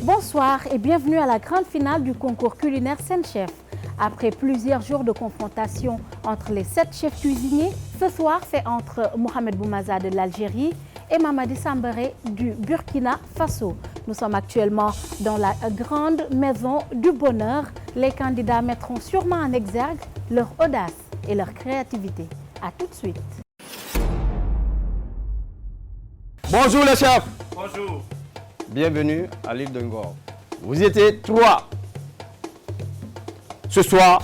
Bonsoir et bienvenue à la grande finale du concours culinaire Saint-Chef. Après plusieurs jours de confrontation entre les 7 chefs cuisiniers, ce soir c'est entre Mohamed Boumaza de l'Algérie et Mamadi Sambéré du Burkina Faso. Nous sommes actuellement dans la grande maison du bonheur. Les candidats mettront sûrement en exergue leur audace et leur créativité. A tout de suite. Bonjour les chefs. Bonjour. Bienvenue à l'île de Ngor. Vous étiez 3. Ce soir,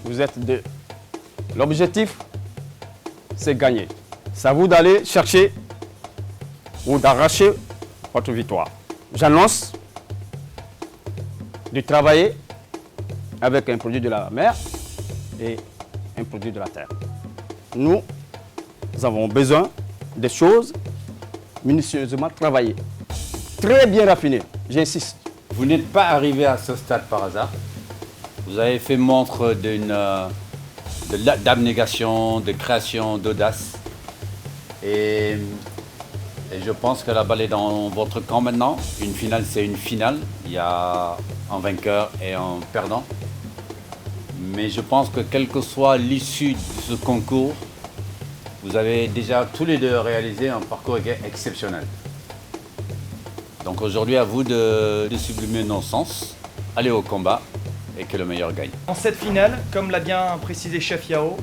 vous êtes 2. L'objectif, c'est gagner. C'est à vous d'aller chercher ou d'arracher votre victoire. J'annonce de travailler avec un produit de la mer et un produit de la terre. Nous avons besoin des choses minutieusement travaillées, très bien raffinées, j'insiste. Vous n'êtes pas arrivé à ce stade par hasard. Vous avez fait montre d'abnégation, de création, d'audace. Et je pense que la balle est dans votre camp maintenant. Une finale, c'est une finale. Il y a un vainqueur et un perdant. Mais je pense que quelle que soit l'issue de ce concours, vous avez déjà tous les deux réalisé un parcours exceptionnel. Donc aujourd'hui, à vous de sublimer nos sens, aller au combat et que le meilleur gagne. En cette finale, comme l'a bien précisé Chef Yao,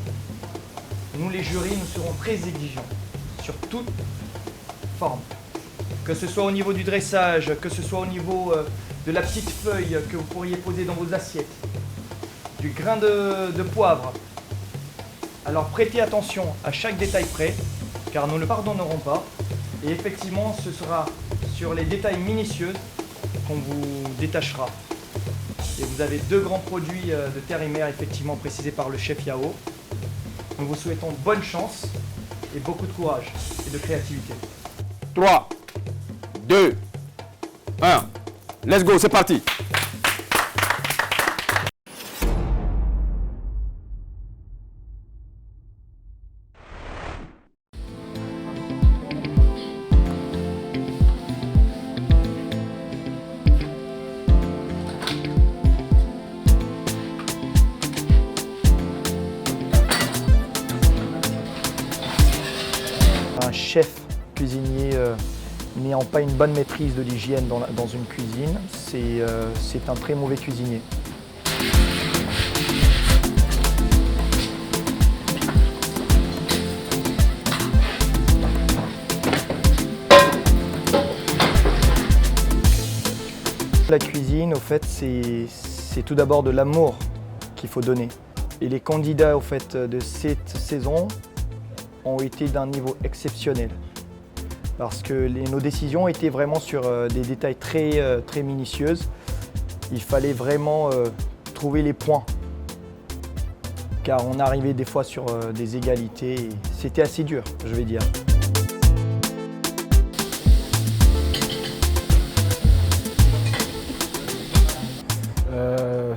nous les jurys, nous serons très exigeants sur toute forme. Que ce soit au niveau du dressage, que ce soit au niveau de la petite feuille que vous pourriez poser dans vos assiettes, du grain de poivre. Alors prêtez attention à chaque détail près, car nous ne pardonnerons pas. Et effectivement, ce sera sur les détails minutieux qu'on vous détachera. Et vous avez 2 grands produits de terre et mer, effectivement précisés par le chef Yao. Nous vous souhaitons bonne chance et beaucoup de courage et de créativité. 3, 2, 1. Let's go, c'est parti. Un chef cuisinier n'ayant pas une bonne maîtrise de l'hygiène dans une cuisine, c'est un très mauvais cuisinier. La cuisine, au fait, c'est tout d'abord de l'amour qu'il faut donner. Et les candidats, au fait, de cette saison ont été d'un niveau exceptionnel. Parce que nos décisions étaient vraiment sur des détails très minutieuses. Il fallait vraiment trouver les points. Car on arrivait des fois sur des égalités. Et c'était assez dur, je vais dire.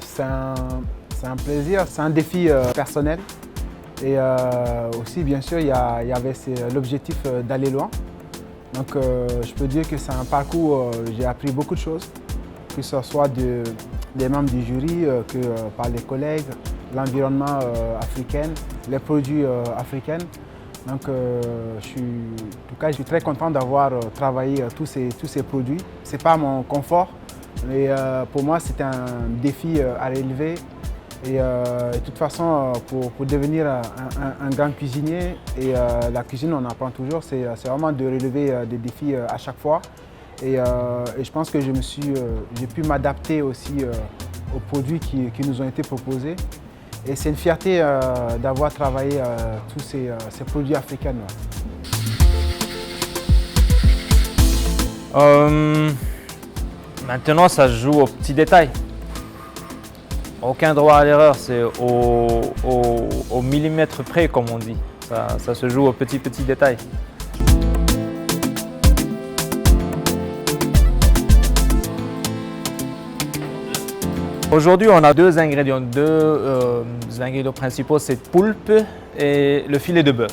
C'est un plaisir, c'est un défi personnel. Et aussi, bien sûr, il y avait l'objectif d'aller loin. Donc, je peux dire que c'est un parcours où j'ai appris beaucoup de choses, que ce soit des membres du jury, que par les collègues, l'environnement africain, les produits africains. Donc, je suis très content d'avoir travaillé tous ces produits. Ce n'est pas mon confort, mais pour moi, c'est un défi à relever. Et de toute façon, pour devenir un grand cuisinier, et la cuisine, on apprend toujours, c'est vraiment de relever des défis à chaque fois. Et je pense que j'ai pu m'adapter aussi aux produits qui nous ont été proposés. Et c'est une fierté d'avoir travaillé tous ces produits africains. Maintenant, ça se joue aux petits détails. Aucun droit à l'erreur, c'est au millimètre près, comme on dit. Ça se joue aux petits détails. Aujourd'hui, on a deux ingrédients principaux, c'est poulpe et le filet de bœuf.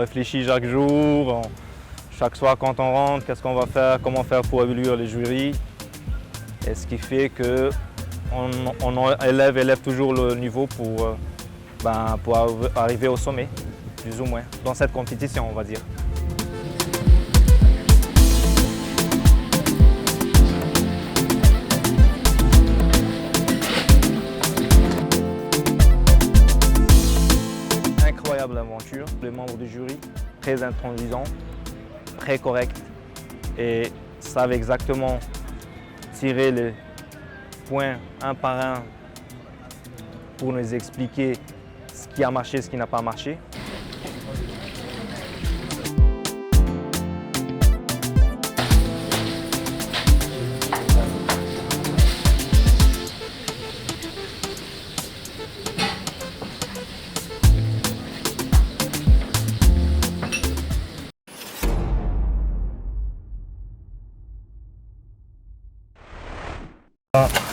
réfléchit chaque jour, chaque soir quand on rentre, qu'est-ce qu'on va faire, comment faire pour évoluer les jurys. Et ce qui fait qu'on élève toujours le niveau pour arriver au sommet, plus ou moins, dans cette compétition, on va dire. Incroyable aventure, les membres du jury, très intransigeants, très corrects et savent exactement tirer les points un par un pour nous expliquer ce qui a marché, ce qui n'a pas marché.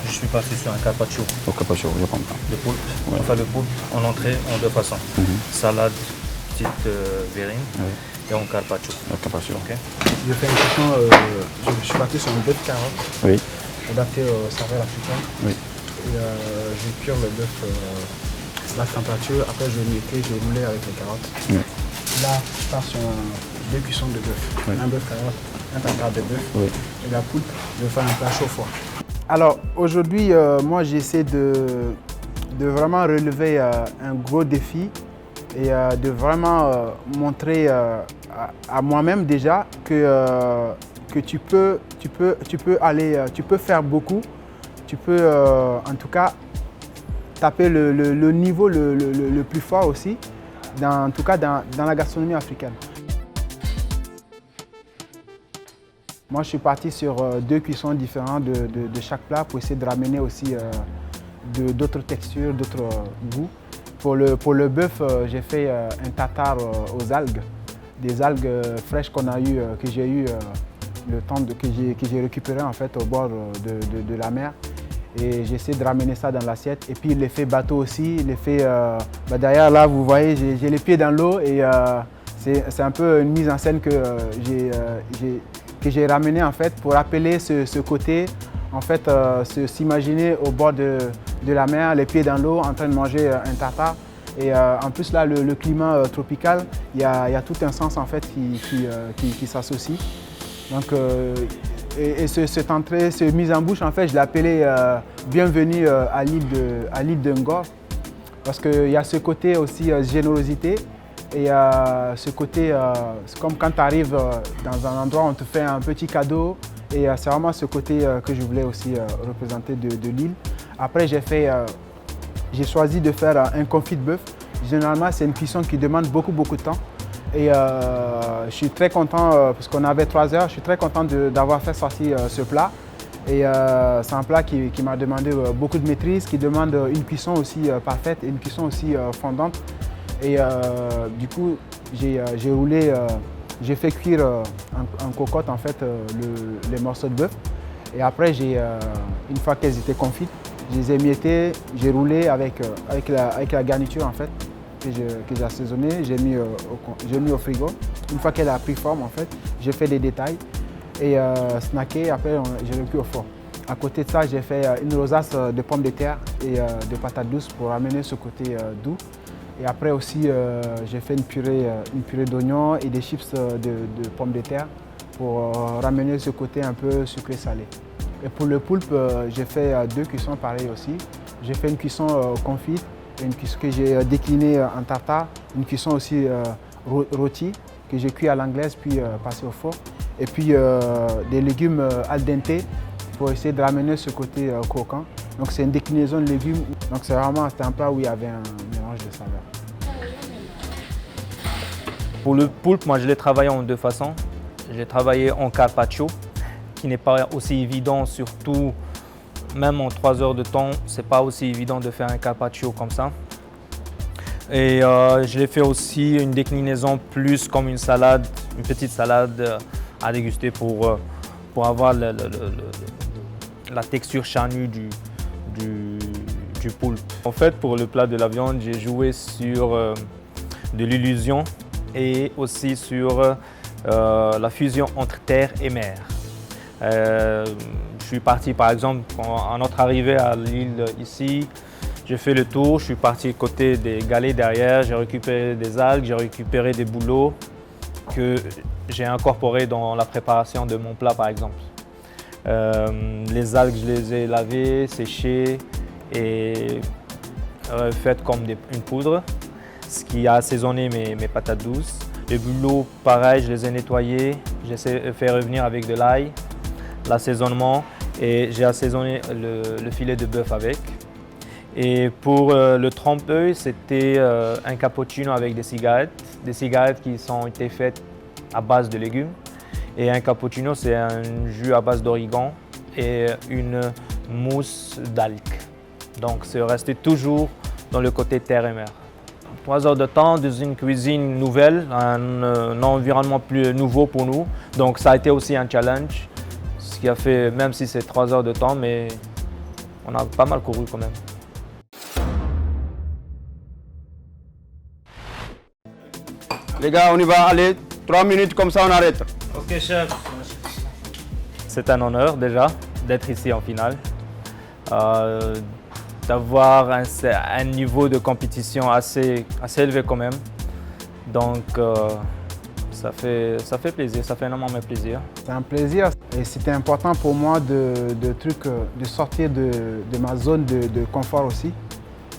Je suis parti sur un carpaccio Au carpaccio, je comprends. de poulpe. Ouais. Enfin, le poulpe en entrée en deux façons. Salade, petite verrine et en carpaccio. Le carpaccio. Ok. Je fais une cuisson, je suis parti sur un bœuf carotte, Oui. adapté au saveur africaine. Oui. Et je cuire le bœuf à basse température. Après, je mettais, je roulais avec les carottes. Oui. Là, je pars sur deux cuissons de bœuf. Oui. Un bœuf carotte, un tartare de bœuf. Oui. Et la poulpe, je vais faire un plat chaud froid. Alors, aujourd'hui, moi, j'essaie de vraiment relever un gros défi et de vraiment montrer à moi-même déjà que tu peux aller, tu peux faire beaucoup, tu peux en tout cas taper le niveau le plus fort aussi, en tout cas dans la gastronomie africaine. Moi, je suis parti sur deux cuissons différentes de chaque plat pour essayer de ramener aussi d'autres textures, d'autres goûts. Pour le bœuf, j'ai fait un tartare aux algues, des algues fraîches que j'ai eu le temps que j'ai récupéré en fait au bord de la mer. Et j'ai essayé de ramener ça dans l'assiette. Et puis l'effet bateau aussi, l'effet derrière là, vous voyez, j'ai les pieds dans l'eau et c'est un peu une mise en scène que j'ai ramené en fait pour rappeler ce côté, en fait, s'imaginer au bord de la mer, les pieds dans l'eau, en train de manger un tartare. Et en plus là, le climat tropical, il y a tout un sens en fait qui s'associe. Donc, cette entrée, cette mise en bouche, en fait, je l'ai appelée bienvenue à l'île de Ngor, parce qu'il y a ce côté aussi générosité. Et ce côté, c'est comme quand tu arrives dans un endroit où on te fait un petit cadeau. Et c'est vraiment ce côté que je voulais aussi représenter de l'île. Après, j'ai choisi de faire un confit de bœuf. Généralement, c'est une cuisson qui demande beaucoup de temps. Et je suis très content, parce qu'on avait 3 heures, je suis très content d'avoir fait sortir ce plat. Et c'est un plat qui m'a demandé beaucoup de maîtrise, qui demande une cuisson aussi parfaite et une cuisson aussi fondante. Et du coup, j'ai roulé, j'ai fait cuire en cocotte en fait les morceaux de bœuf. Et après, une fois qu'elles étaient confites, je les ai miettées, j'ai roulé avec la garniture en fait que j'ai assaisonnée, j'ai mis au frigo. Une fois qu'elle a pris forme en fait, j'ai fait des détails et snacké. Après, j'ai recuit au four. À côté de ça, j'ai fait une rosace de pommes de terre et de patates douces pour amener ce côté doux. Et après aussi, j'ai fait une purée d'oignons et des chips de pommes de terre pour ramener ce côté un peu sucré-salé. Et pour le poulpe, j'ai fait 2 cuissons pareilles aussi. J'ai fait une cuisson confite, une cuisson que j'ai déclinée en tartare, une cuisson aussi rôti que j'ai cuit à l'anglaise puis passé au four. Et puis des légumes al dente pour essayer de ramener ce côté croquant. Donc c'est une déclinaison de légumes. Donc c'était un plat où il y avait un mélange de saveurs. Pour le poulpe, moi je l'ai travaillé en 2 façons. J'ai travaillé en carpaccio, qui n'est pas aussi évident, surtout même en 3 heures de temps, c'est pas aussi évident de faire un carpaccio comme ça. Et je l'ai fait aussi une déclinaison plus comme une salade, une petite salade à déguster pour avoir la texture charnue du poulpe. En fait, pour le plat de la viande, j'ai joué sur de l'illusion et aussi sur la fusion entre terre et mer. Je suis parti par exemple à notre arrivée à l'île ici, j'ai fait le tour, je suis parti côté des galets derrière, j'ai récupéré des algues, j'ai récupéré des bouleaux que j'ai incorporés dans la préparation de mon plat par exemple. Les algues, je les ai lavées, séchées et faites comme une poudre, ce qui a assaisonné mes patates douces. Les bouleaux, pareil, je les ai nettoyés, j'ai fait revenir avec de l'ail, l'assaisonnement et j'ai assaisonné le filet de bœuf avec. Et pour le trompe-l'œil, c'était un cappuccino avec des cigarettes qui ont été faites à base de légumes. Et un cappuccino, c'est un jus à base d'origan et une mousse d'algues. Donc c'est resté toujours dans le côté terre et mer. 3 heures de temps dans une cuisine nouvelle, un environnement plus nouveau pour nous. Donc ça a été aussi un challenge, ce qui a fait, même si c'est 3 heures de temps, mais on a pas mal couru quand même. Les gars, on y va, allez, 3 minutes comme ça on arrête. Ok, chef. C'est un honneur déjà d'être ici en finale, d'avoir un niveau de compétition assez élevé quand même. Donc ça fait plaisir, ça fait énormément plaisir. C'est un plaisir et c'était important pour moi de sortir de ma zone de confort aussi.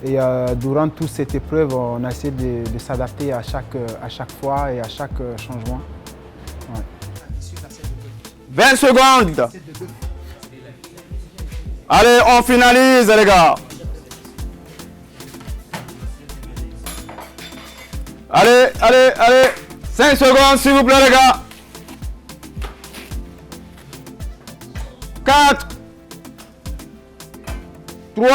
Et durant toute cette épreuve, on a essayé de s'adapter à chaque fois et à chaque changement. Ouais. 20 secondes. Allez, on finalise les gars. Allez, allez, allez. 5 secondes s'il vous plaît les gars. 4, 3,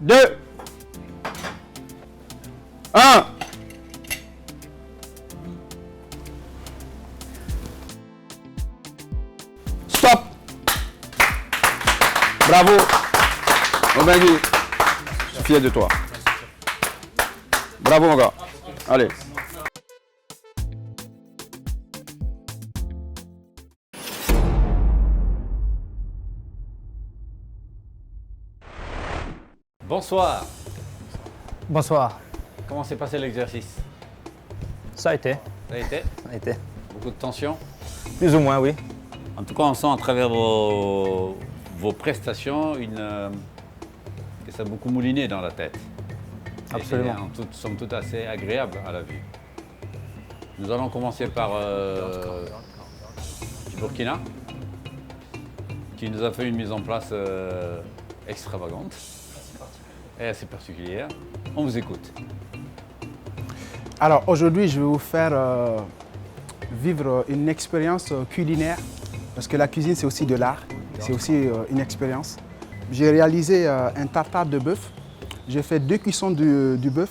2, 1. Stop. Bravo. Obengui, je suis fier de toi. Bravo mon gars. Allez. Bonsoir. Bonsoir. Comment s'est passé l'exercice? Ça a été. Ça a été? Ça a été. Beaucoup de tension? Plus ou moins, oui. En tout cas, on sent à travers vos prestations que ça a beaucoup mouliné dans la tête. Absolument. Et en somme toute assez agréable à la vue. Nous allons commencer par du Burkina, qui nous a fait une mise en place extravagante et assez particulière. On vous écoute. Alors aujourd'hui, je vais vous faire vivre une expérience culinaire, parce que la cuisine c'est aussi de l'art, c'est aussi une expérience. J'ai réalisé un tartare de bœuf. J'ai fait 2 cuissons du bœuf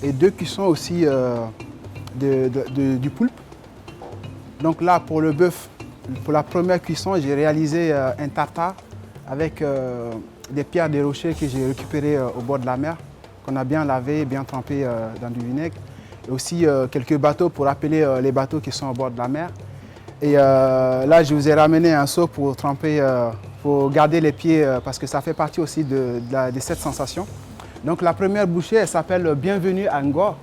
et 2 cuissons aussi du poulpe. Donc là, pour le bœuf, pour la première cuisson, j'ai réalisé un tartare avec des pierres des rochers que j'ai récupérées au bord de la mer, qu'on a bien lavé, bien trempé dans du vinaigre. Et aussi quelques bateaux pour appeler les bateaux qui sont au bord de la mer. Et là, je vous ai ramené un seau pour tremper, pour garder les pieds, parce que ça fait partie aussi de cette sensation. Donc la première bouchée, elle s'appelle Bienvenue à Ngor.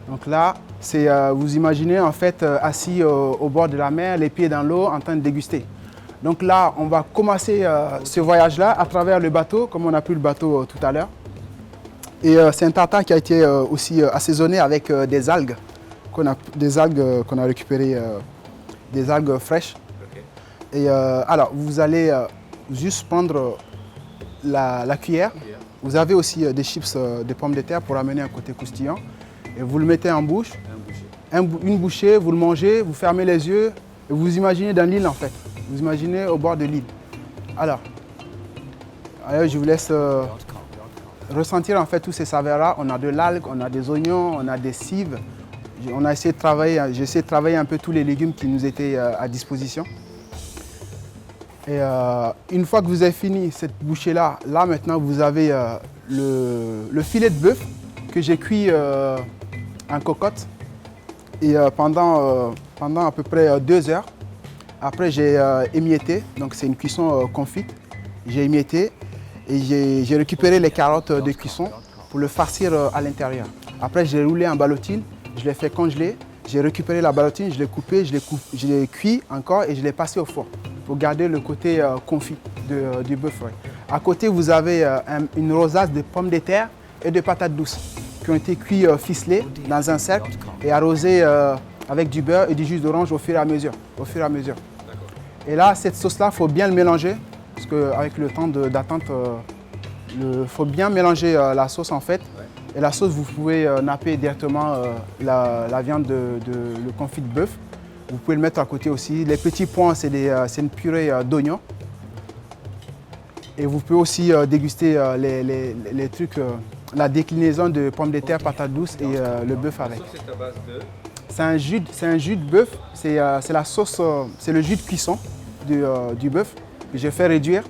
Donc là, c'est vous imaginez en fait assis au bord de la mer, les pieds dans l'eau, en train de déguster. Donc là, on va commencer ce voyage-là à travers le bateau, comme on a pris le bateau tout à l'heure. Et c'est un tartare qui a été aussi assaisonné avec des algues qu'on a récupérées, des algues fraîches. Okay. Et alors, vous allez juste prendre la cuillère. Vous avez aussi des chips de pommes de terre pour amener un côté croustillant. Et vous le mettez en bouche. Une bouchée, vous le mangez, vous fermez les yeux et vous imaginez dans l'île en fait. Vous imaginez au bord de l'île. Alors, je vous laisse ressentir en fait tous ces saveurs-là. On a de l'algue, on a des oignons, on a des cives. On a essayé de travailler, j'ai essayé de travailler un peu tous les légumes qui nous étaient à disposition. Et une fois que vous avez fini cette bouchée-là, là maintenant vous avez le filet de bœuf que j'ai cuit en cocotte. Et pendant à peu près 2 heures, après j'ai émietté, donc c'est une cuisson confite. J'ai émietté et j'ai récupéré les carottes de cuisson pour le farcir à l'intérieur. Après j'ai roulé en ballotine, je l'ai fait congeler, j'ai récupéré la ballotine, je l'ai coupée, je l'ai cuit encore et je l'ai passé au four pour garder le côté confit du bœuf. Ouais. À côté vous avez une rosace de pommes de terre et de patates douces qui ont été cuits ficelés dans un cercle et arrosés avec du beurre et du jus d'orange au fur et à mesure. Et là, cette sauce-là, il faut bien le mélanger parce qu'avec le temps d'attente, il faut bien mélanger la sauce en fait. Et la sauce, vous pouvez napper directement la viande le confit de bœuf. Vous pouvez le mettre à côté aussi. Les petits pois, c'est une purée d'oignons. Et vous pouvez aussi déguster les trucs, la déclinaison de pommes de terre, patates douces et le bœuf avec. La sauce est à base de... C'est un jus de bœuf, c'est la sauce, c'est le jus de cuisson du bœuf que j'ai fait réduire,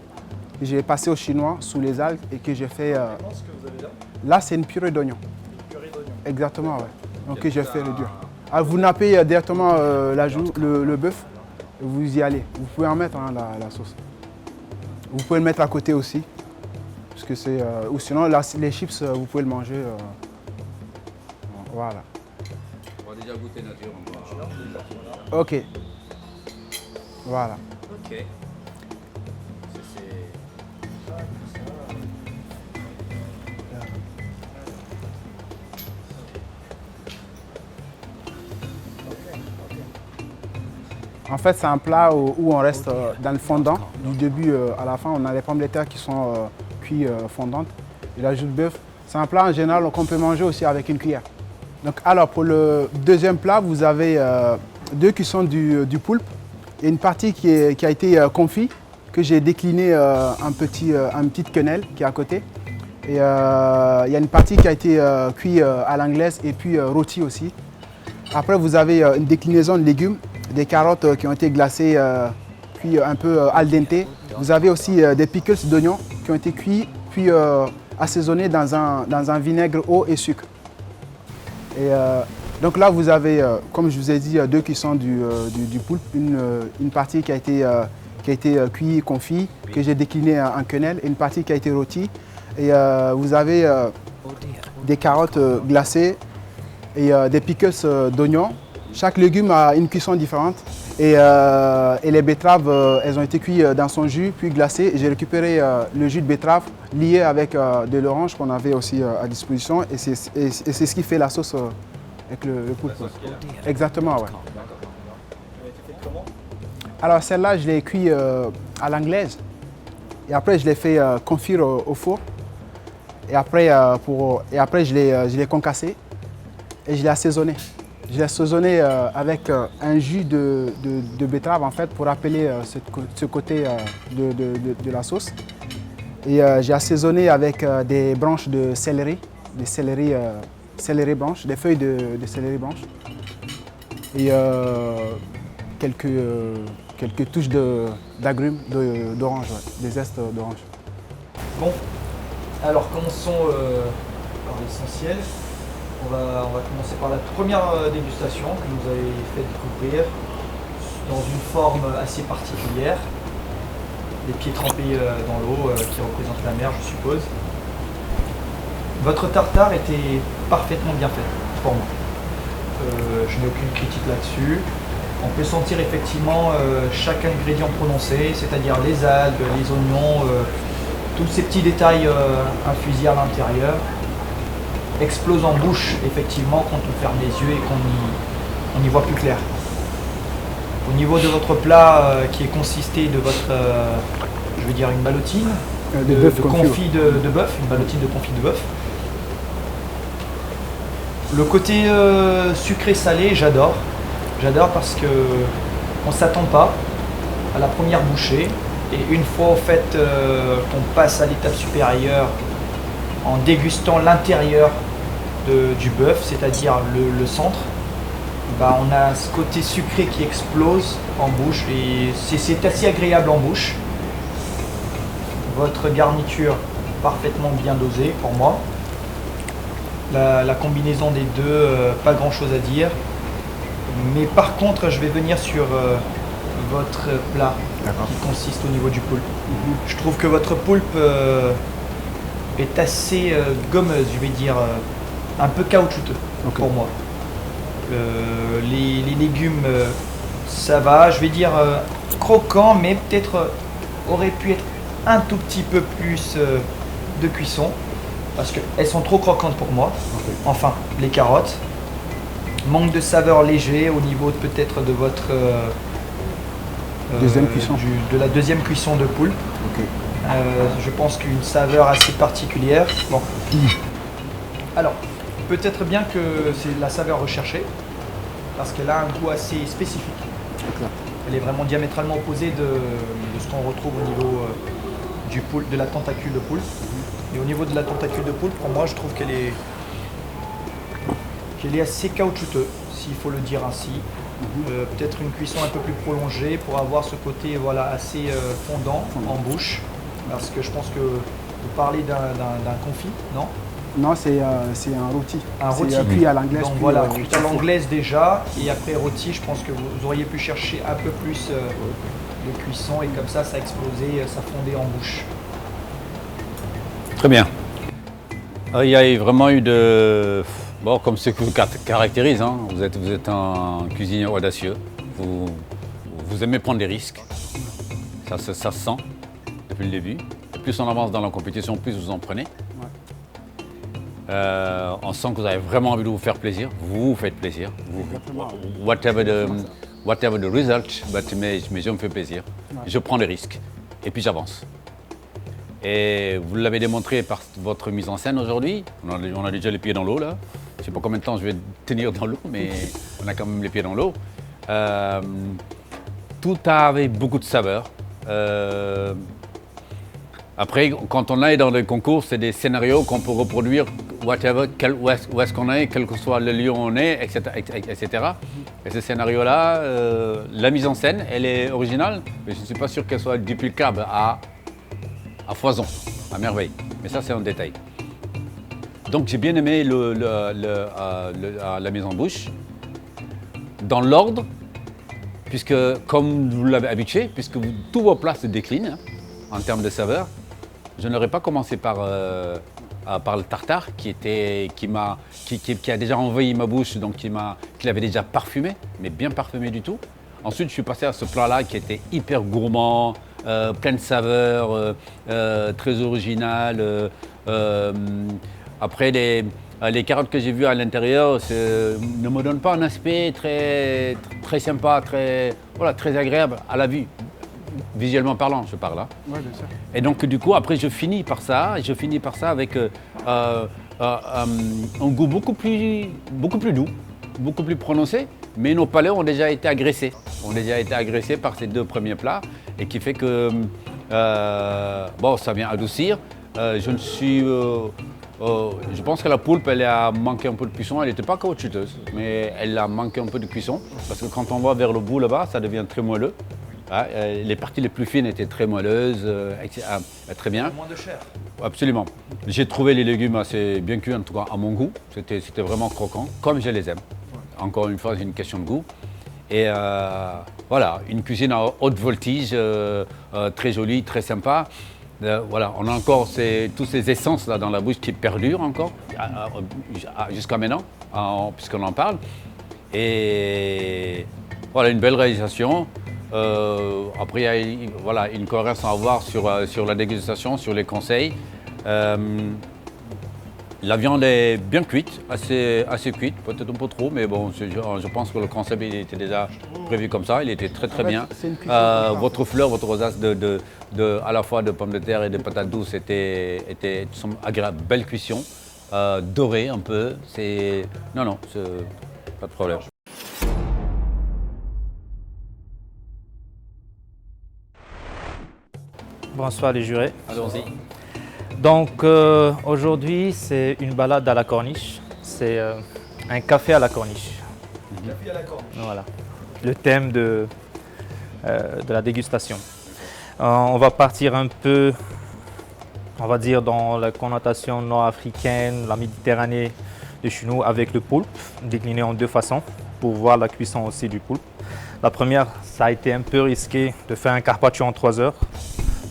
que j'ai passé au chinois sous les algues et que j'ai fait... Ce que vous avez là, là, c'est une purée d'oignon. une purée d'oignon. Exactement, ouais. Donc que j'ai fait réduire. Alors, vous nappez directement le bœuf et vous y allez. Vous pouvez en mettre la sauce. Vous pouvez le mettre à côté aussi. Parce que c'est, ou sinon, là, les chips, vous pouvez le manger. Voilà. On va déjà goûter nature. Ok. Voilà. Ok. En fait, c'est un plat où on reste dans le fondant. Du début à la fin, on a les pommes de terre qui sont cuites fondantes. Et la joue de bœuf, c'est un plat en général qu'on peut manger aussi avec une cuillère. Donc, alors, pour le deuxième plat, vous avez 2 cuissons du poulpe et une partie qui a été confit, que j'ai décliné en petite quenelle qui est à côté. Et il y a une partie qui a été cuite à l'anglaise et puis rôtie aussi. Après, vous avez une déclinaison de légumes, des carottes qui ont été glacées, puis un peu al dente. Vous avez aussi des pickles d'oignons qui ont été cuits, puis assaisonnés dans un vinaigre eau et sucre. Et donc là, vous avez, comme je vous ai dit, 2 cuissons du poulpe, une partie qui a été cuite, confit, que j'ai décliné en quenelle, et une partie qui a été rôtie. Et vous avez des carottes glacées et des pickles d'oignons. Chaque légume a une cuisson différente. Et les betteraves, elles ont été cuites dans son jus, puis glacées. J'ai récupéré le jus de betterave lié avec de l'orange qu'on avait aussi à disposition. Et c'est ce qui fait la sauce avec le poulpe. Exactement, ouais. Alors celle-là, je l'ai cuite à l'anglaise. Et après, je l'ai fait confire au four. Et après, je l'ai concassé et je l'ai assaisonné. Je l'ai assaisonné avec un jus de betterave en fait pour rappeler ce côté de la sauce. Et j'ai assaisonné avec des branches de céleri, des céleri blanches, des feuilles de céleri blanches. Et quelques touches d'agrumes, d'orange, ouais, des zestes d'orange. Bon, alors commençons par l'essentiel. On va commencer par la première dégustation que vous avez fait découvrir dans une forme assez particulière. Les pieds trempés dans l'eau qui représentent la mer, je suppose. Votre tartare était parfaitement bien fait pour moi. Je n'ai aucune critique là-dessus. On peut sentir effectivement chaque ingrédient prononcé, c'est-à-dire les algues, les oignons, tous ces petits détails infusés à l'intérieur. Explose en bouche effectivement quand on ferme les yeux et qu'on y voit plus clair. Au niveau de votre plat qui est consisté de votre, je veux dire une ballotine de confit de bœuf, une ballotine de confit de bœuf. Le côté sucré-salé, j'adore. J'adore parce qu'on ne s'attend pas à la première bouchée. Et une fois au fait qu'on passe à l'étape supérieure en dégustant l'intérieur du bœuf, c'est-à-dire le centre, bah, on a ce côté sucré qui explose en bouche et c'est assez agréable en bouche. Votre garniture parfaitement bien dosée pour moi. La combinaison des deux, pas grand chose à dire. Mais par contre, je vais venir sur votre plat qui consiste au niveau du poulpe. Je trouve que votre poulpe est assez gommeuse, je vais dire, un peu caoutchouteux pour moi. Les légumes, ça va, je vais dire croquant, mais peut-être aurait pu être un tout petit peu plus de cuisson, parce qu'elles sont trop croquantes pour moi. Enfin, les carottes. Manque de saveur léger au niveau peut-être de votre deuxième cuisson. De la deuxième cuisson de poulpe. Je pense qu'une saveur assez particulière. Bon. Alors, peut-être bien que c'est la saveur recherchée, parce qu'elle a un goût assez spécifique. Elle est vraiment diamétralement opposée de ce qu'on retrouve au niveau du poulpe, de la tentacule de poulpe. Et au niveau de la tentacule de poulpe, pour moi, je trouve qu'elle est assez caoutchouteuse, s'il faut le dire ainsi. Peut-être une cuisson un peu plus prolongée pour avoir ce côté assez fondant en bouche. Parce que je pense que vous parlez d'un confit, non? Non, c'est un rôti. Un rôti. Cuit à l'anglaise. Donc voilà, cuit à l'anglaise déjà. Et après rôti, je pense que vous auriez pu chercher un peu plus de cuisson. Et comme ça explosait, ça fondait en bouche. Très bien. Il y a vraiment eu de... Bon, comme ce que vous caractérise, hein, vous êtes un cuisinier audacieux. Vous aimez prendre des risques. Ça se sent depuis le début. Et plus on avance dans la compétition, plus vous en prenez. On sent que vous avez vraiment envie de vous faire plaisir. Vous vous faites plaisir. Whatever the result, mais je me fais plaisir. Je prends des risques. Et puis j'avance. Et vous l'avez démontré par votre mise en scène aujourd'hui. On a déjà les pieds dans l'eau là. Je ne sais pas combien de temps je vais tenir dans l'eau, mais on a quand même les pieds dans l'eau. Tout avait beaucoup de saveur. Après, quand on est dans les concours, c'est des scénarios qu'on peut reproduire, whatever, où est-ce qu'on est, quel que soit le lieu où on est, etc. Et ce scénario-là, la mise en scène, elle est originale, mais je ne suis pas sûr qu'elle soit duplicable à foison, à merveille. Mais ça, c'est un détail. Donc, j'ai bien aimé la mise en bouche. Dans l'ordre, puisque, comme vous l'avez habitué, puisque tous vos plats se déclinent hein, en termes de saveur, je n'aurais pas commencé par le tartare qui a déjà envahi ma bouche, donc qui l'avait déjà parfumé, mais bien parfumé du tout. Ensuite, je suis passé à ce plat-là qui était hyper gourmand, plein de saveurs, très original. Après, les carottes que j'ai vues à l'intérieur ne me donnent pas un aspect très, très sympa, très agréable à la vue. Visuellement parlant, je parle là. Ouais, bien sûr. Et donc du coup, après, je finis par ça avec un goût beaucoup plus doux, beaucoup plus prononcé, mais nos palais ont déjà été agressés. Par ces deux premiers plats, et qui fait que ça vient adoucir. Je pense que la poulpe, elle a manqué un peu de cuisson. Elle n'était pas caoutchouteuse, mais elle a manqué un peu de cuisson, parce que quand on va vers le bout là-bas, ça devient très moelleux. Ah, les parties les plus fines étaient très moelleuses, très bien. Moins de chair. Absolument. J'ai trouvé les légumes assez bien cuits, en tout cas à mon goût. C'était vraiment croquant, comme je les aime. Encore une fois, c'est une question de goût. Et voilà, une cuisine à haute voltige, très jolie, très sympa. Voilà, on a encore toutes ces essences là dans la bouche qui perdurent encore, jusqu'à maintenant, puisqu'on en parle. Et voilà, une belle réalisation. Après, il y a une cohérence à avoir sur la dégustation, sur les conseils. La viande est bien cuite, assez cuite, peut-être un peu trop, mais bon, je pense que le concept il était déjà prévu comme ça, il était très bien. Votre fleur, votre rosace à la fois de pommes de terre et de patates douces sont agréables, belle cuisson, dorée un peu, non, pas de problème. Bonsoir les jurés. Allons-y. Donc aujourd'hui c'est une balade à la corniche, c'est un café à la corniche. Café à la corniche. Voilà, le thème de la dégustation. On va partir un peu, on va dire dans la connotation nord-africaine, la Méditerranée, de chez nous avec le poulpe, décliné en deux façons pour voir la cuisson aussi du poulpe. La première, ça a été un peu risqué de faire un carpaccio en 3 heures.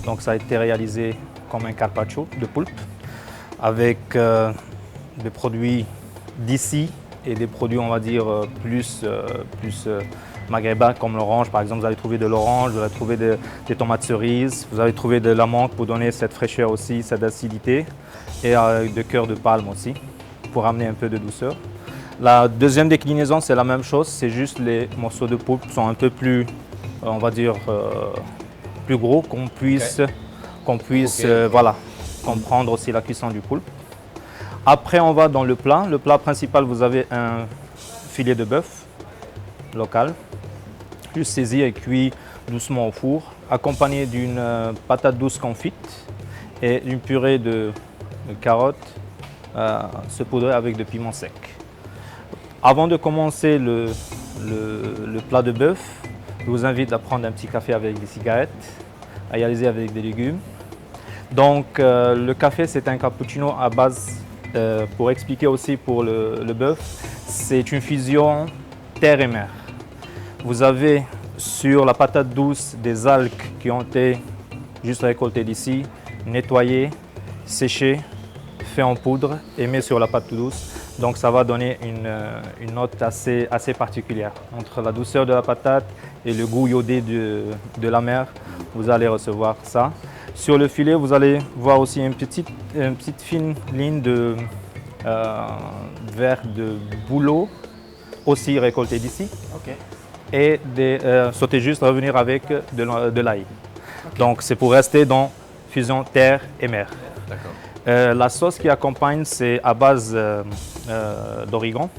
Donc ça a été réalisé comme un carpaccio de poulpe avec des produits d'ici et des produits, on va dire, plus maghrébins comme l'orange. Par exemple, vous allez trouver de l'orange, vous allez trouver des tomates cerises, vous allez trouver de la menthe pour donner cette fraîcheur aussi, cette acidité, et de cœur de palme aussi, pour amener un peu de douceur. La deuxième déclinaison, c'est la même chose, c'est juste les morceaux de poulpe sont un peu plus, on va dire, plus gros, qu'on puisse, voilà, comprendre aussi la cuisson du poulpe. Après, on va dans le plat. Le plat principal, vous avez un filet de bœuf local, juste saisi et cuit doucement au four, accompagné d'une patate douce confite et d'une purée de carottes saupoudrée avec de piment sec. Avant de commencer le plat de bœuf, je vous invite à prendre un petit café avec des cigarettes, à réaliser avec des légumes. Donc le café, c'est un cappuccino à base, pour expliquer aussi pour le bœuf, c'est une fusion terre et mer. Vous avez sur la patate douce des algues qui ont été juste récoltées d'ici, nettoyées, séchées, fait en poudre et mis sur la pâte douce. Donc ça va donner une note assez particulière. Entre la douceur de la patate et le goût iodé de la mer, vous allez recevoir ça. Sur le filet, vous allez voir aussi une petite fine ligne de verre de bouleau, aussi récolté d'ici. Ok. Et sauter juste, revenir avec de l'ail. Okay. Donc c'est pour rester dans fusion terre et mer. D'accord. La sauce qui accompagne, c'est à base d'origan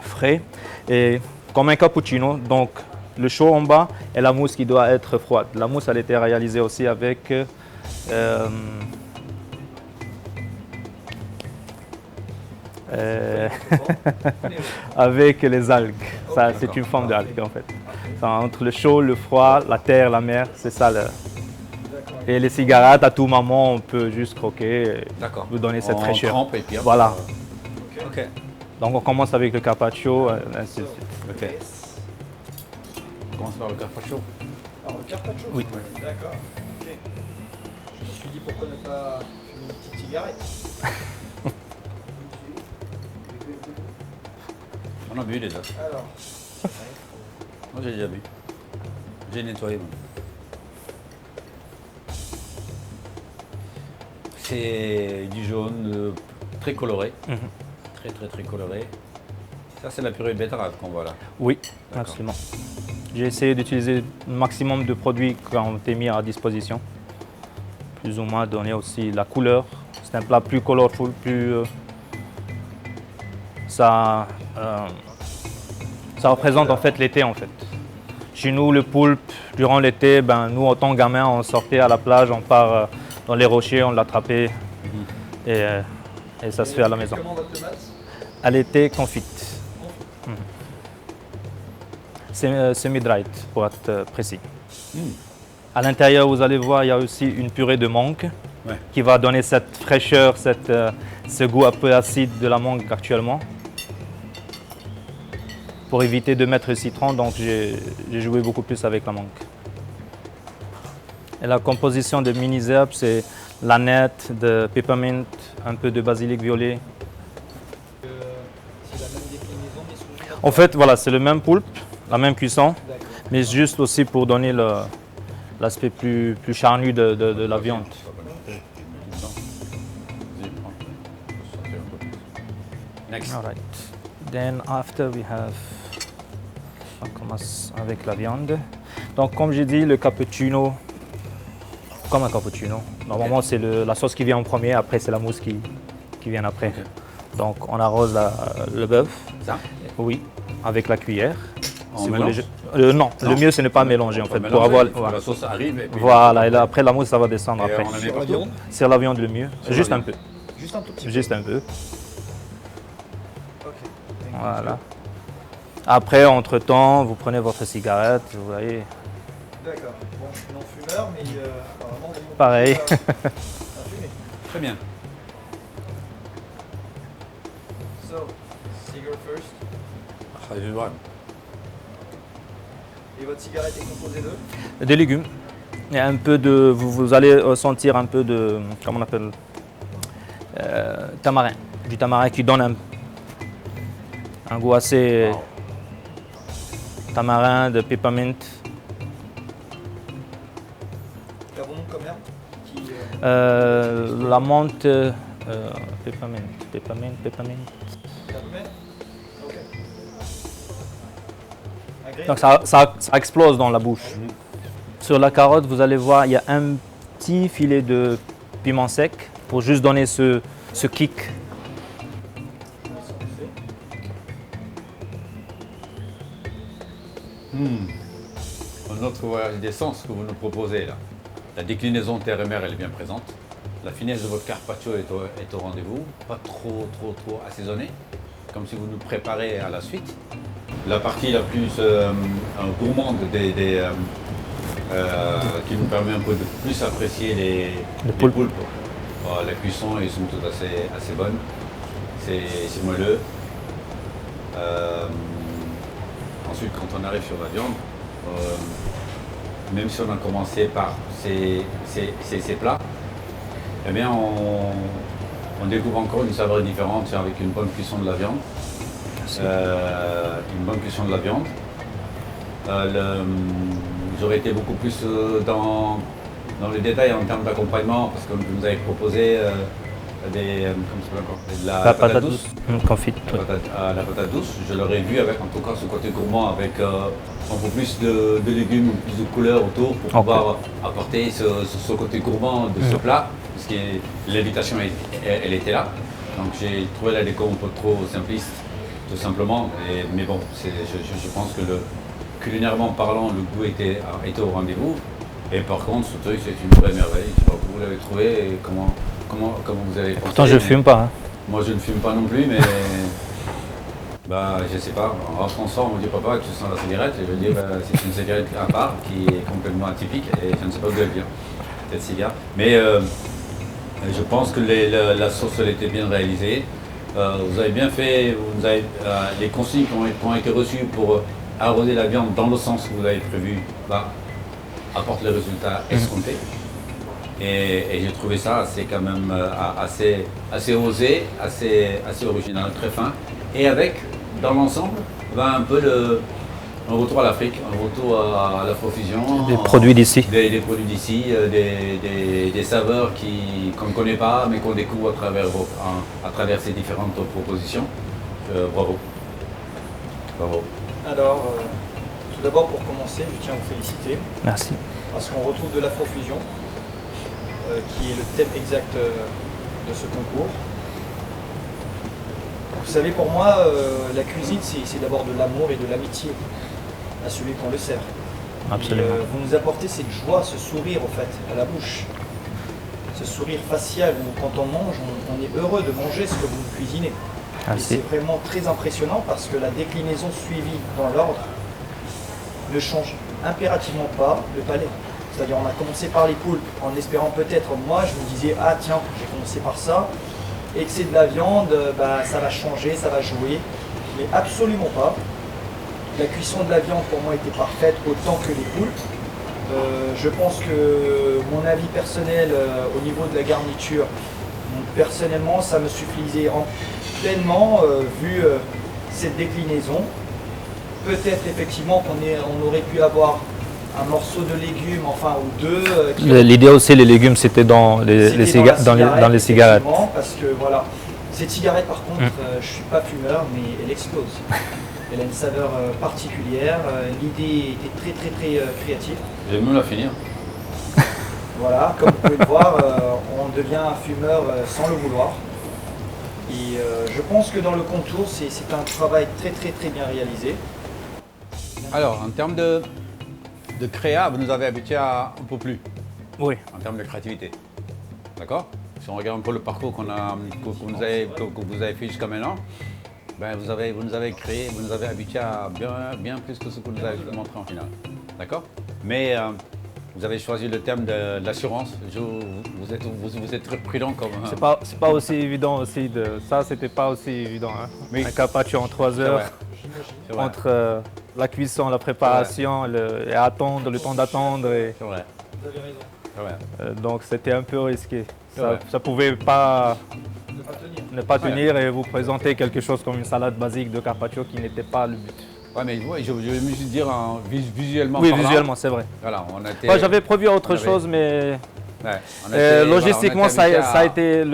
frais et comme un cappuccino. Donc le chaud en bas et la mousse qui doit être froide. La mousse, elle a été réalisée aussi avec avec les algues. Ça, c'est une forme d'algue en fait. Ça, entre le chaud, le froid, la terre, la mer, c'est ça. Et les cigarettes, à tout moment, on peut juste croquer et vous donner cette fraîcheur. Trempe et puis voilà. Ok. Donc on commence avec le carpaccio, ainsi de suite. Ok. On commence par le carpaccio. Alors, le carpaccio. Oui. D'accord. Ok. Je me suis dit pourquoi ne pas fumer une petite cigarette. On a bu déjà. Alors. Moi j'ai déjà bu. J'ai nettoyé. Moi. C'est du jaune très coloré. Très coloré. Ça c'est la purée de betterave qu'on voit là. Oui, absolument. J'ai essayé d'utiliser le maximum de produits qui ont été mis à disposition. Plus ou moins donner aussi la couleur. C'est un plat plus colorful, plus... ça représente en fait l'été en fait. Chez nous, le poulpe, durant l'été, nous en tant que gamins, on sortait à la plage, on part dans les rochers, on l'attrapait et ça se fait à la maison. Comment votre tomate? Elle était confite. C'est semi-dried pour être précis. À l'intérieur, vous allez voir, il y a aussi une purée de mangue qui va donner cette fraîcheur, ce goût un peu acide de la mangue actuellement. Pour éviter de mettre le citron, donc j'ai joué beaucoup plus avec la mangue. Et la composition de mini-herbes, c'est l'aneth, de peppermint, un peu de basilic violet. C'est la même déclinaison mais sous le... En fait, voilà, c'est le même poulpe, la même cuisson, mais juste aussi pour donner l'aspect plus charnu de la viande. Next. All right. Then after we have, on commence avec la viande. Donc comme j'ai dit, le cappuccino, comme un cappuccino. Normalement c'est la sauce qui vient en premier, après c'est la mousse qui vient après. Okay. Donc on arrose le bœuf. Ça? Oui, avec la cuillère. On mélange? Non, le mieux c'est ne pas mélanger en fait. Pour avoir, la sauce arrive et puis voilà, et là, après la mousse ça va descendre et après. on la met partout. C'est la viande le mieux, juste un peu. Juste un tout petit peu. Juste un peu. Ok. Voilà. Après, entre-temps, vous prenez votre cigarette, vous voyez. D'accord. Bon, je suis non-fumeur, mais apparemment... mon Pareil. fumeur a fumé. Très bien. Ça, So, cigar first. Et votre cigarette est composée de? Des légumes. Et un peu de, vous allez sentir un peu de, comment on appelle, tamarin. Du tamarin qui donne un goût assez tamarin, de peppermint. Comme herbe qui, La menthe, peppermint. Peppermint. Ok. Agréable. Donc ça explose dans la bouche. Sur la carotte, vous allez voir, il y a un petit filet de piment sec pour juste donner ce kick. Un autre voyage d'essence que vous nous proposez là. La déclinaison terre et mer, elle est bien présente. La finesse de votre carpaccio est au rendez-vous. Pas trop assaisonné, comme si vous nous préparez à la suite. La partie la plus gourmande qui nous permet un peu de plus apprécier les poulpes. La cuisson, ils sont toutes assez bonnes. C'est moelleux. Ensuite, quand on arrive sur la viande, même si on a commencé par ces plats, eh bien on découvre encore une saveur différente avec une bonne cuisson de la viande. J'aurais été beaucoup plus dans les détails en termes d'accompagnement parce que vous nous avez proposé la patate douce. Confite. La patate douce, je l'aurais vu avec en tout cas ce côté gourmand avec un peu plus de légumes, plus de couleurs autour pour pouvoir apporter ce côté gourmand de ce plat, parce que l'invitation elle était là. Donc j'ai trouvé la déco un peu trop simpliste, tout simplement. Mais bon, je pense que culinairement parlant, le goût était au rendez-vous. Et par contre, ce truc, c'est une vraie merveille. Je sais pas où vous l'avez trouvé et comment vous avez pensé. Pourtant, je ne fume pas. Hein. Moi, je ne fume pas non plus, mais je sais pas. En rentrant ensemble, on me dit papa, tu sens la cigarette. Et je dis c'est une cigarette à part qui est complètement atypique et je ne sais pas d'où elle vient, cette cigare. Mais je pense que la sauce elle était bien réalisée. Vous avez bien fait. Les consignes qui ont été reçues pour arroser la viande dans le sens que vous avez prévu apportent les résultats escomptés. Et j'ai trouvé ça quand même assez osé, assez original, très fin. Et avec, dans l'ensemble, un peu un retour à l'Afrique, un retour à l'afrofusion. Des produits d'ici. Des produits d'ici, des saveurs qu'on ne connaît pas, mais qu'on découvre à travers ces différentes propositions. Bravo. Bravo. Alors, tout d'abord, pour commencer, je tiens à vous féliciter. Merci. Parce qu'on retrouve de l'afrofusion, qui est le thème exact de ce concours. Vous savez, pour moi, la cuisine, c'est d'abord de l'amour et de l'amitié à celui qu'on le sert. Absolument. Et, vous nous apportez cette joie, ce sourire, en fait, à la bouche. Ce sourire facial où, quand on mange, on est heureux de manger ce que vous nous cuisinez. Et c'est vraiment très impressionnant parce que la déclinaison suivie dans l'ordre ne change impérativement pas le palais. C'est-à-dire on a commencé par les poulpes en espérant peut-être, moi je me disais ah tiens j'ai commencé par ça et que c'est de la viande, ça va changer, ça va jouer, mais absolument pas. La cuisson de la viande pour moi était parfaite autant que les poulpes. Je pense que mon avis personnel au niveau de la garniture, personnellement ça me suffisait pleinement vu cette déclinaison. Peut-être effectivement qu'on aurait pu avoir un morceau de légumes, ou deux. L'idée aussi, les légumes, c'était dans les cigarettes. Parce que voilà, cette cigarette par contre, je ne suis pas fumeur, mais elle explose. Elle a une saveur particulière, l'idée était très créative. J'aime mieux la finir. Voilà, comme vous pouvez le voir, on devient un fumeur sans le vouloir. Et je pense que dans le contour, c'est un travail très bien réalisé. Alors, en termes de créa, vous nous avez habitués à un peu plus. Oui. En termes de créativité. D'accord? Si on regarde un peu le parcours que vous avez fait jusqu'à maintenant, vous nous avez créé, vous nous avez habitués à bien plus que ce que vous nous avez montré en finale. D'accord? Mais Vous avez choisi le thème de l'assurance. Vous êtes très prudent comme... C'est pas aussi évident aussi. Ça, c'était pas aussi évident. Hein. Oui. Un carpaccio en 3 heures, C'est vrai. entre la cuisson, la préparation, et attendre, le temps d'attendre. C'est vrai. C'est vrai. Donc c'était un peu risqué. Ouais. Ça pouvait pas ne pas tenir et vous présenter quelque chose comme une salade basique de carpaccio qui n'était pas le but. Ouais, mais ouais, je vais me dire visuellement. Oui, parlant, visuellement, c'est vrai. Voilà, on a été. Moi, j'avais prévu autre on avait- chose, mais Ouais, on a été- logistiquement, voilà, on a été ça a été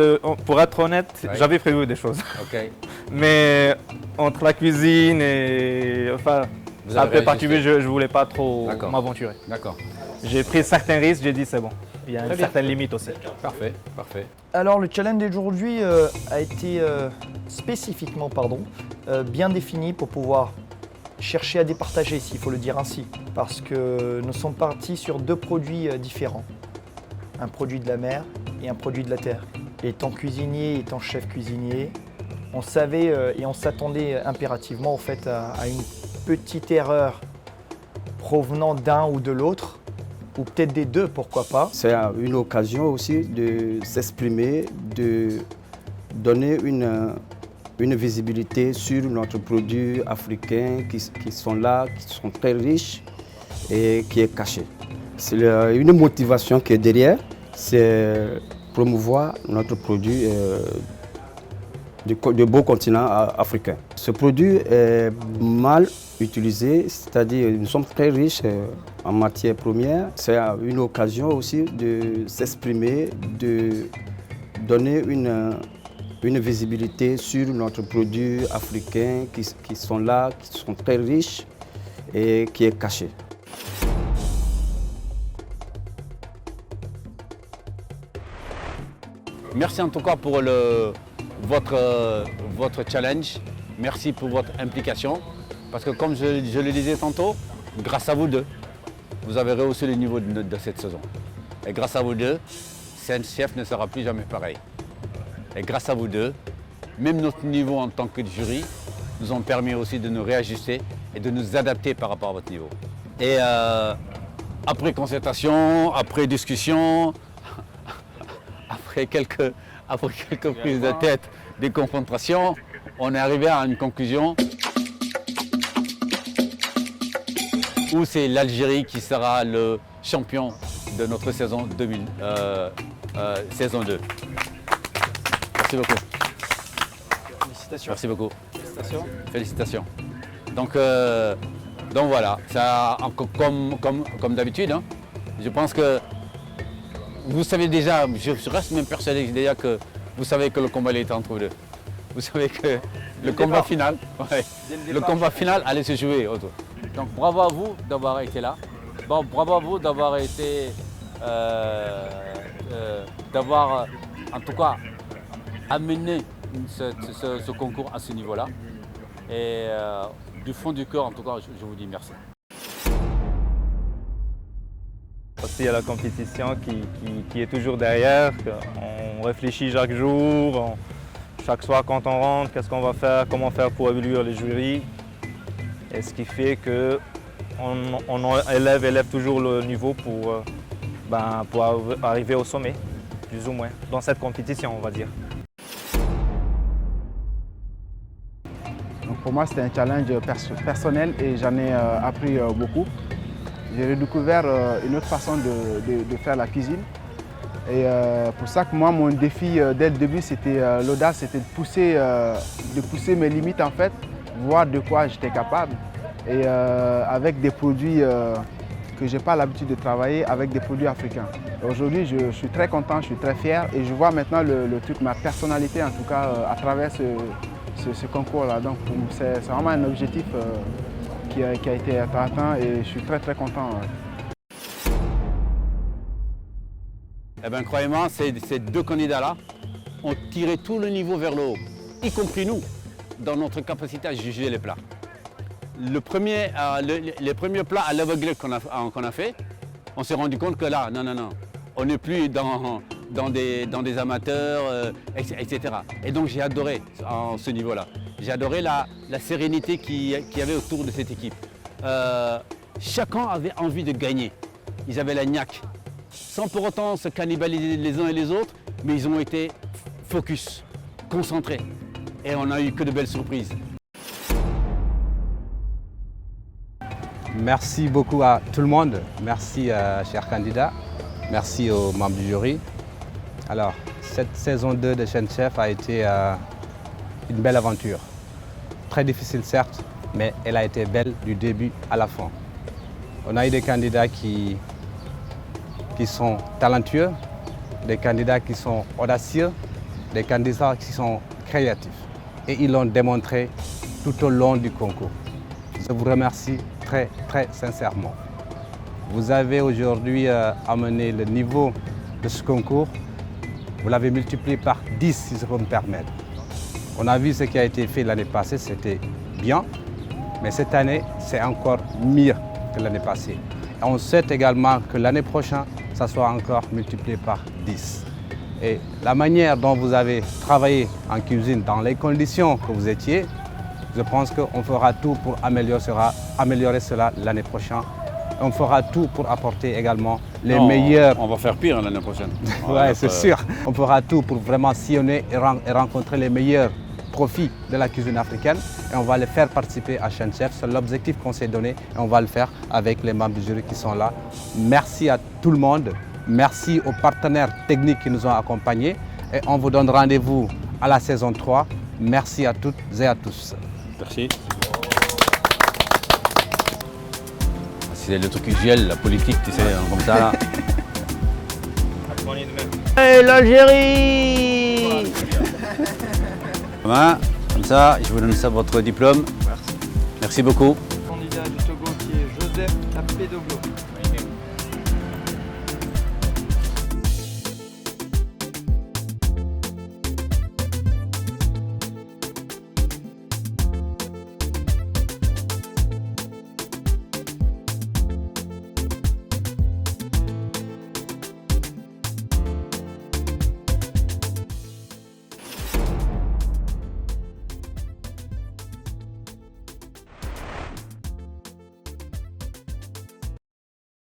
pour être honnête, Ouais. j'avais prévu des choses. Ok. Mais entre la cuisine et enfin, Vous ça a avez fait particulier, je voulais pas trop D'accord. m'aventurer. D'accord. J'ai pris certains risques, j'ai dit c'est bon. Il y a une bien. certaine limite aussi. Parfait. Parfait. Alors le challenge d'aujourd'hui a été spécifiquement bien défini pour pouvoir chercher à départager, s'il faut le dire ainsi. Parce que nous sommes partis sur 2 produits différents. Un produit de la mer et un produit de la terre. Étant cuisinier, étant chef cuisinier, on savait et on s'attendait impérativement en fait, à une petite erreur provenant d'un ou de l'autre, ou peut-être des deux, pourquoi pas. C'est une occasion aussi de s'exprimer, de donner une visibilité sur notre produit africain qui sont là, qui sont très riches et qui est caché. C'est une motivation qui est derrière, c'est promouvoir notre produit du beau continent africain. Ce produit est mal utilisé, c'est-à-dire nous sommes très riches en matières premières. C'est une occasion aussi de s'exprimer, de donner une visibilité sur notre produit africain qui sont là, qui sont très riches et qui est caché. Merci en tout cas pour votre challenge. Merci pour votre implication. Parce que comme je le disais tantôt, grâce à vous deux, vous avez rehaussé le niveau de cette saison. Et grâce à vous deux, CNCF ne sera plus jamais pareil. Et grâce à vous deux, même notre niveau en tant que jury nous ont permis aussi de nous réajuster et de nous adapter par rapport à votre niveau. Et après concertation, après discussion, après quelques prises de tête, des confrontations, on est arrivé à une conclusion où c'est l'Algérie qui sera le champion de notre saison 2. Merci beaucoup. Félicitations. Merci beaucoup. Félicitations. Félicitations. Donc voilà, ça, comme d'habitude, hein, je pense que vous savez déjà, je reste même persuadé déjà que vous savez que le combat est entre vous deux. Vous savez que le combat final, le combat final allait se jouer autour. Donc bravo à vous d'avoir été là. Bon, bravo à vous d'avoir été, d'avoir en tout cas amené ce concours à ce niveau-là. Et du fond du cœur, en tout cas, je vous dis merci. Aussi, il y a la compétition qui est toujours derrière. On réfléchit chaque jour, chaque soir quand on rentre, qu'est-ce qu'on va faire, comment faire pour évoluer les jurys. Et ce qui fait qu'on élève toujours le niveau pour arriver au sommet, plus ou moins, dans cette compétition, on va dire. Donc pour moi, c'était un challenge personnel et j'en ai appris beaucoup. J'ai redécouvert une autre façon de faire la cuisine. Et pour ça que moi, mon défi dès le début, c'était l'audace, c'était de pousser mes limites en fait, voir de quoi j'étais capable. Et avec des produits que je n'ai pas l'habitude de travailler, avec des produits africains. Aujourd'hui, je suis très content, je suis très fier et je vois maintenant le truc, ma personnalité en tout cas, à travers ce concours-là. Donc c'est vraiment un objectif qui a été atteint et je suis très très content. Eh bien, croyez-moi, ces 2 candidats-là ont tiré tout le niveau vers le haut, y compris nous, dans notre capacité à juger les plats. Les premiers plats à l'aveugle qu'on a fait, on s'est rendu compte que là, non, on n'est plus dans des amateurs, etc. Et donc j'ai adoré ce niveau-là. J'ai adoré la sérénité qu'il y avait autour de cette équipe. Chacun avait envie de gagner. ils avaient la niaque. Sans pour autant se cannibaliser les uns et les autres, mais ils ont été focus, concentrés. Et on n'a eu que de belles surprises. Merci beaucoup à tout le monde. Merci, chers candidats. Merci aux membres du jury. Alors, cette saison 2 de Chaîne Chef a été une belle aventure. Très difficile certes, mais elle a été belle du début à la fin. On a eu des candidats qui sont talentueux, des candidats qui sont audacieux, des candidats qui sont créatifs. Et ils l'ont démontré tout au long du concours. Je vous remercie très, très sincèrement. Vous avez aujourd'hui amené le niveau de ce concours. Vous l'avez multiplié par 10, si je peux me permettre. On a vu ce qui a été fait l'année passée, c'était bien. Mais cette année, c'est encore mieux que l'année passée. Et on souhaite également que l'année prochaine, ça soit encore multiplié par 10. Et la manière dont vous avez travaillé en cuisine, dans les conditions que vous étiez, je pense qu'on fera tout pour améliorer cela l'année prochaine. On fera tout pour apporter également les meilleurs... On va faire pire l'année prochaine. Oui, c'est sûr. On fera tout pour vraiment sillonner et rencontrer les meilleurs profits de la cuisine africaine. Et on va les faire participer à Chaîne Chef. C'est l'objectif qu'on s'est donné et on va le faire avec les membres du jury qui sont là. Merci à tout le monde. Merci aux partenaires techniques qui nous ont accompagnés. Et on vous donne rendez-vous à la saison 3. Merci à toutes et à tous. Merci. C'est le truc usuel, la politique, tu sais, comme ça. Là. Hey l'Algérie! Comme ça, je vous donne ça votre diplôme. Merci. Merci beaucoup. Candidat du Togo qui est Joseph Apedoglo.